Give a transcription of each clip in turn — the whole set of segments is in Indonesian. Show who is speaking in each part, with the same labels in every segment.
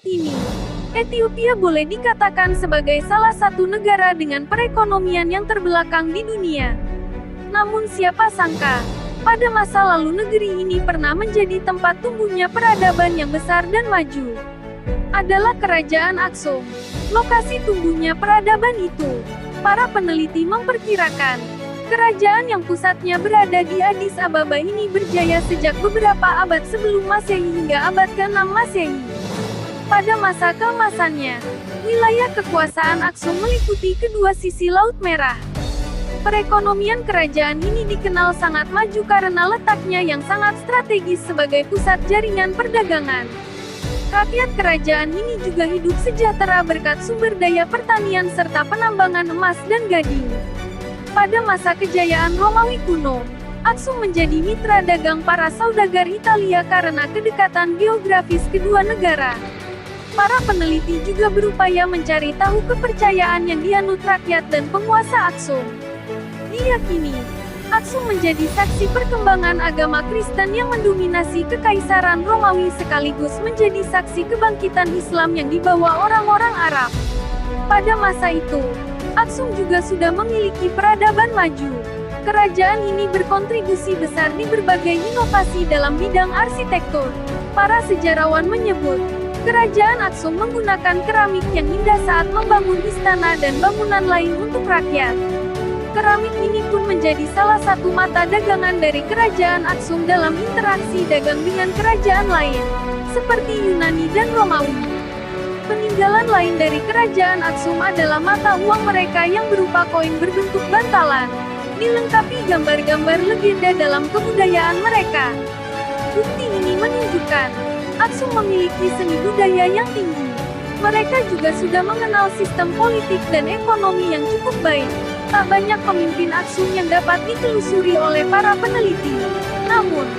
Speaker 1: Saat ini, Ethiopia boleh dikatakan sebagai salah satu negara dengan perekonomian yang terbelakang di dunia. Namun siapa sangka, pada masa lalu negeri ini pernah menjadi tempat tumbuhnya peradaban yang besar dan maju. Adalah Kerajaan Aksum. Lokasi tumbuhnya peradaban itu, para peneliti memperkirakan, kerajaan yang pusatnya berada di Addis Ababa ini berjaya sejak beberapa abad sebelum Masehi hingga abad ke-6 Masehi. Pada masa keemasannya, wilayah kekuasaan Aksum meliputi kedua sisi Laut Merah. Perekonomian kerajaan ini dikenal sangat maju karena letaknya yang sangat strategis sebagai pusat jaringan perdagangan. Rakyat kerajaan ini juga hidup sejahtera berkat sumber daya pertanian serta penambangan emas dan gading. Pada masa kejayaan Romawi kuno, Aksum menjadi mitra dagang para saudagar Italia karena kedekatan geografis kedua negara. Para peneliti juga berupaya mencari tahu kepercayaan yang dianut rakyat dan penguasa Aksum. Diyakini, Aksum menjadi saksi perkembangan agama Kristen yang mendominasi Kekaisaran Romawi sekaligus menjadi saksi kebangkitan Islam yang dibawa orang-orang Arab. Pada masa itu, Aksum juga sudah memiliki peradaban maju. Kerajaan ini berkontribusi besar di berbagai inovasi dalam bidang arsitektur. Para sejarawan menyebut, Kerajaan Aksum menggunakan keramik yang indah saat membangun istana dan bangunan lain untuk rakyat. Keramik ini pun menjadi salah satu mata dagangan dari Kerajaan Aksum dalam interaksi dagang dengan kerajaan lain, seperti Yunani dan Romawi. Peninggalan lain dari Kerajaan Aksum adalah mata uang mereka yang berupa koin berbentuk bantalan, dilengkapi gambar-gambar legenda dalam kebudayaan mereka. Bukti ini menunjukkan Aksum memiliki seni budaya yang tinggi. Mereka juga sudah mengenal sistem politik dan ekonomi yang cukup baik. Tak banyak pemimpin Aksum yang dapat ditelusuri oleh para peneliti. Namun,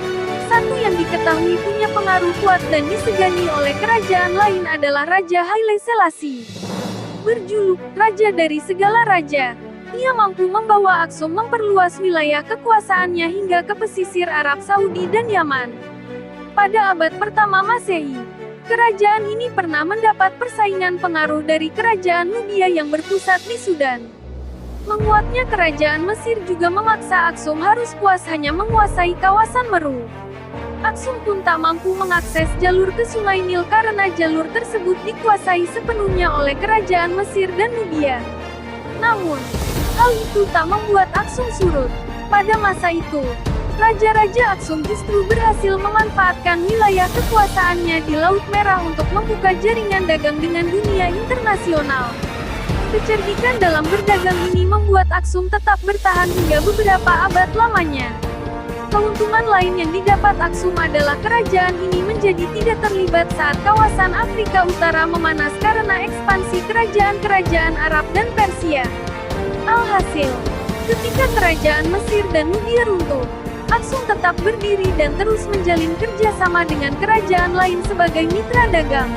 Speaker 1: satu yang diketahui punya pengaruh kuat dan disegani oleh kerajaan lain adalah Raja Haile Selassie. Berjuluk Raja dari Segala Raja, ia mampu membawa Aksum memperluas wilayah kekuasaannya hingga ke pesisir Arab Saudi dan Yaman. Pada abad pertama Masehi, kerajaan ini pernah mendapat persaingan pengaruh dari kerajaan Nubia yang berpusat di Sudan. Menguatnya kerajaan Mesir juga memaksa Aksum harus puas hanya menguasai kawasan Meru. Aksum pun tak mampu mengakses jalur ke Sungai Nil karena jalur tersebut dikuasai sepenuhnya oleh kerajaan Mesir dan Nubia. Namun, hal itu tak membuat Aksum surut. Pada masa itu, Raja-raja Aksum justru berhasil memanfaatkan wilayah kekuasaannya di Laut Merah untuk membuka jaringan dagang dengan dunia internasional. Kecerdikan dalam berdagang ini membuat Aksum tetap bertahan hingga beberapa abad lamanya. Keuntungan lain yang didapat Aksum adalah kerajaan ini menjadi tidak terlibat saat kawasan Afrika Utara memanas karena ekspansi kerajaan-kerajaan Arab dan Persia. Alhasil, ketika kerajaan Mesir dan Nubia runtuh, Aksum tetap berdiri dan terus menjalin kerjasama dengan kerajaan lain sebagai mitra dagang.